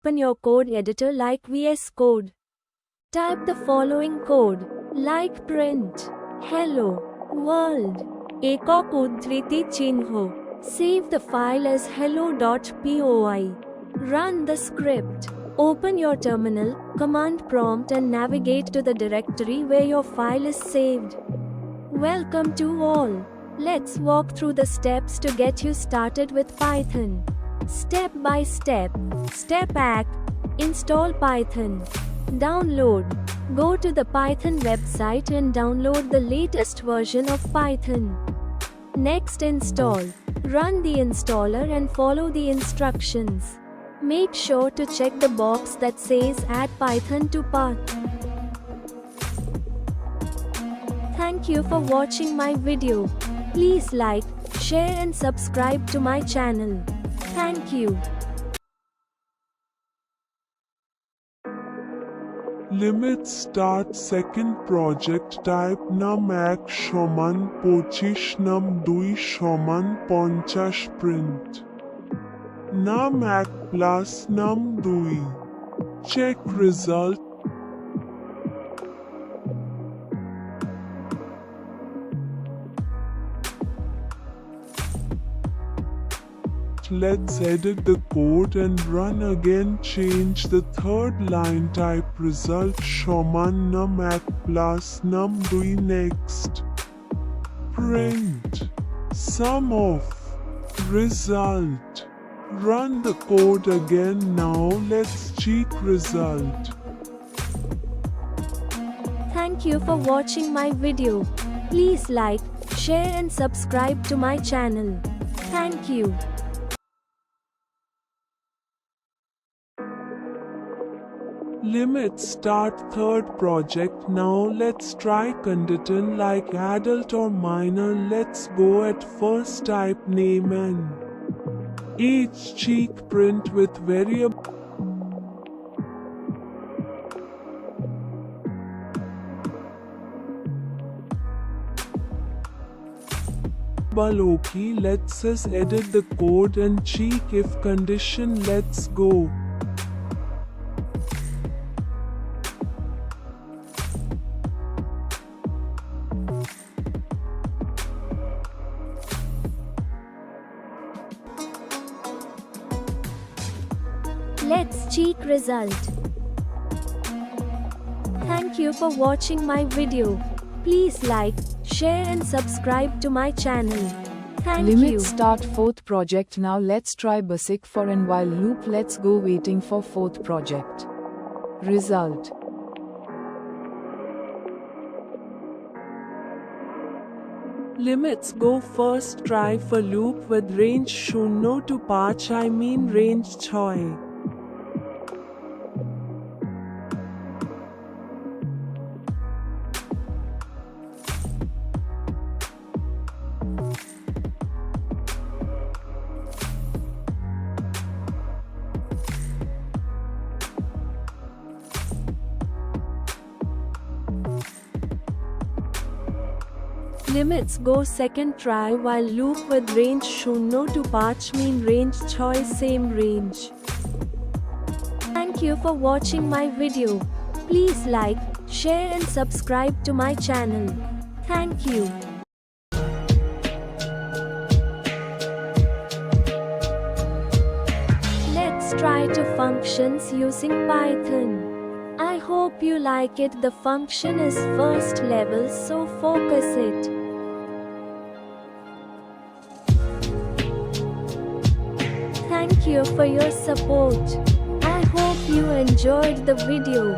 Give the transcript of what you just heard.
open your code editor like VS Code. Type the following code, like print, hello, world, एকক उद्धृति चिन्ह. Save the file as hello.py. Run the script. Open your terminal, command prompt and navigate to the directory where your file is saved. Welcome to all. Let's walk through the steps to get you started with Python. Step by step. Step A. Install Python. Download. Go to the Python website and download the latest version of Python. Next, install. Run the installer and follow the instructions. Make sure to check the box that says Add Python to Path. Thank you for watching my video. Please like, share and subscribe to my channel. Thank you. Limit start second project type num1 সমান 25 num2 সমান 50 print num1 plus num2 check result. Let's edit the code and run again. Change the third line, type result সমান num1 plus num2 next. Print sum of result. Run the code again. Now let's check result. Thank you for watching my video. Please like, share and subscribe to my channel. Thank you. Limit start third project. Now let's try condition like adult or minor. Let's go at first type name and age. Check print with variable. Okay, let's us edit the code and check if condition. Let's go. Let's check result. Thank you for watching my video. Please like, share and subscribe to my channel. Thank you. Limit start fourth project. Now let's try basic for and while loop. Let's go waiting for fourth project. Result. Limits go first try for loop with range 0 to 5 I mean range 6. Limits go second try while loop with range 0 to 5 mean range 6 same range. Thank you for watching my video. Please like, share and subscribe to my channel. Thank you. Let's try two functions using Python. I hope you like it. The function is first level, so focus it. Thank you for your support. I hope you enjoyed the video.